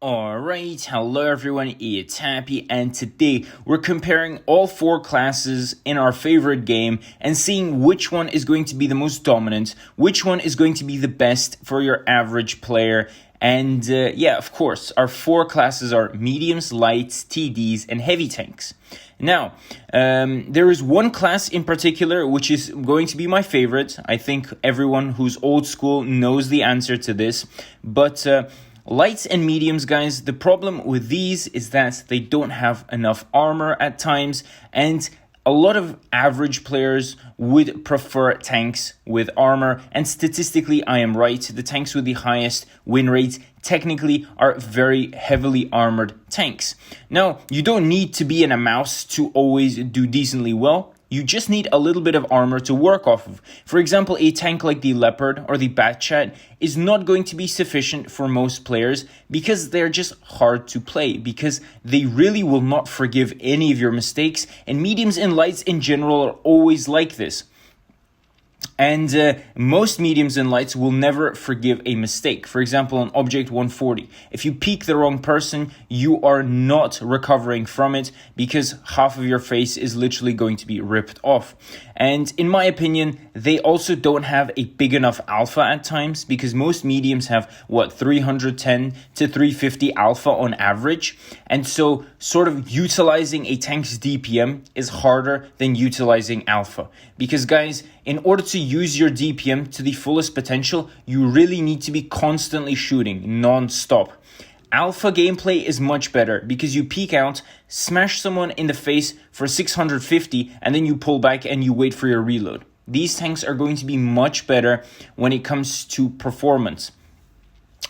Alright, hello everyone, it's Happy, and today we're comparing all four classes in our favorite game and seeing which one is going to be the most dominant, which one is going to be the best for your average player. And of course, our four classes are mediums, lights, TDs, and heavy tanks. Now, there is one class in particular which is going to be my favorite. I think everyone who's old school knows the answer to this, but lights and mediums, guys, the problem with these is that they don't have enough armor at times, and a lot of average players would prefer tanks with armor, and statistically I am right. The tanks with the highest win rate technically are very heavily armored tanks. Now, you don't need to be in a mouse to always do decently well. You just need a little bit of armor to work off of. For example, a tank like the Leopard or the Batchat is not going to be sufficient for most players because they're just hard to play, because they really will not forgive any of your mistakes, and mediums and lights in general are always like this. And most mediums and lights will never forgive a mistake. For example, on Object 140, if you peek the wrong person, you are not recovering from it because half of your face is literally going to be ripped off. And in my opinion, they also don't have a big enough alpha at times, because most mediums have, 310 to 350 alpha on average. And so sort of utilizing a tank's DPM is harder than utilizing alpha. Because guys, in order to use your DPM to the fullest potential, you really need to be constantly shooting non-stop. Alpha gameplay is much better because you peek out, smash someone in the face for 650, and then you pull back and you wait for your reload. These tanks are going to be much better when it comes to performance.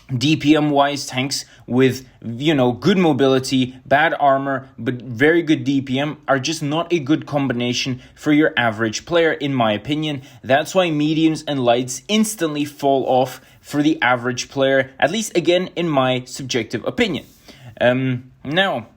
DPM-wise, tanks with, good mobility, bad armor, but very good DPM are just not a good combination for your average player, in my opinion. That's why mediums and lights instantly fall off for the average player, at least, again, in my subjective opinion. Now,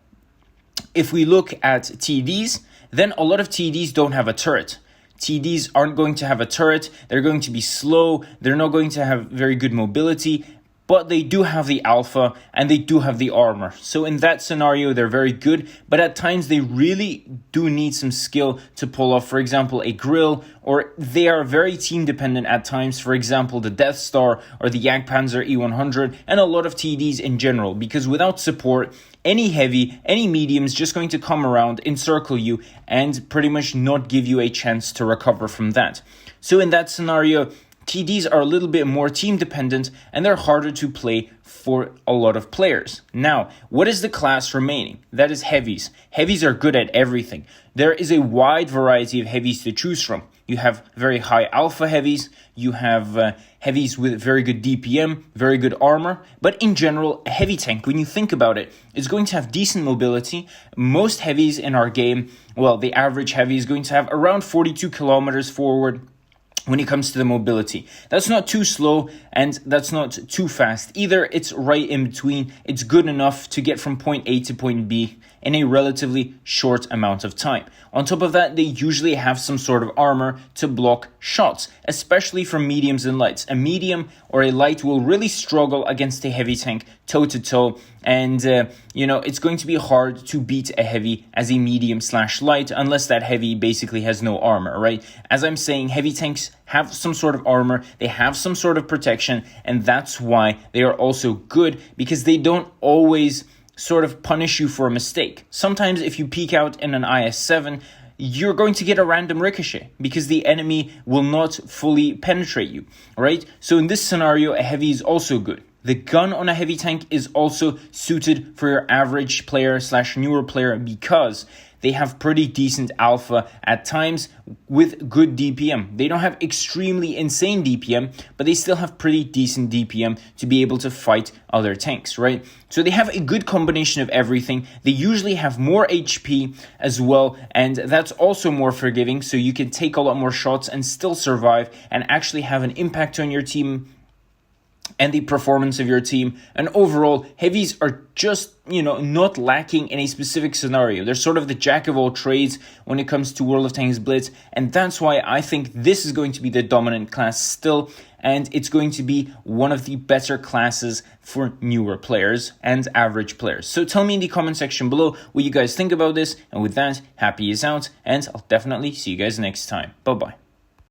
if we look at TDs, then a lot of TDs don't have a turret. TDs aren't going to have a turret. They're going to be slow. They're not going to have very good mobility. But they do have the alpha and they do have the armor. So in that scenario, they're very good. But at times, they really do need some skill to pull off, for example, a grill. Or they are very team dependent at times. For example, the Death Star or the Jagdpanzer E100 and a lot of TDs in general. Because without support, any heavy, any medium is just going to come around, encircle you, and pretty much not give you a chance to recover from that. So in that scenario, TDs are a little bit more team dependent and they're harder to play for a lot of players. Now, what is the class remaining? That is heavies. Heavies are good at everything. There is a wide variety of heavies to choose from. You have very high alpha heavies, you have heavies with very good DPM, very good armor, but in general, a heavy tank, when you think about it, is going to have decent mobility. Most heavies in our game, the average heavy is going to have around 42 kilometers forward. When it comes to the mobility, that's not too slow and that's not too fast either. It's right in between. It's good enough to get from point A to point B in a relatively short amount of time. On top of that, they usually have some sort of armor to block shots, especially from mediums and lights. A medium or a light will really struggle against a heavy tank toe to toe. And, it's going to be hard to beat a heavy as a medium/light unless that heavy basically has no armor, right? As I'm saying, heavy tanks have some sort of armor, they have some sort of protection, and that's why they are also good, because they don't always sort of punish you for a mistake. Sometimes if you peek out in an IS-7, you're going to get a random ricochet because the enemy will not fully penetrate you, right? So in this scenario, a heavy is also good. The gun on a heavy tank is also suited for your average player/newer player because they have pretty decent alpha at times with good DPM. They don't have extremely insane DPM, but they still have pretty decent DPM to be able to fight other tanks, right? So they have a good combination of everything. They usually have more HP as well, and that's also more forgiving, so you can take a lot more shots and still survive and actually have an impact on your team and the performance of your team. And overall, heavies are just, not lacking in a specific scenario. They're sort of the jack of all trades when it comes to World of Tanks Blitz, and that's why I think this is going to be the dominant class still, and it's going to be one of the better classes for newer players and average players. So tell me in the comment section below what you guys think about this, and with that, happy is out, and I'll definitely see you guys next time. Bye-bye.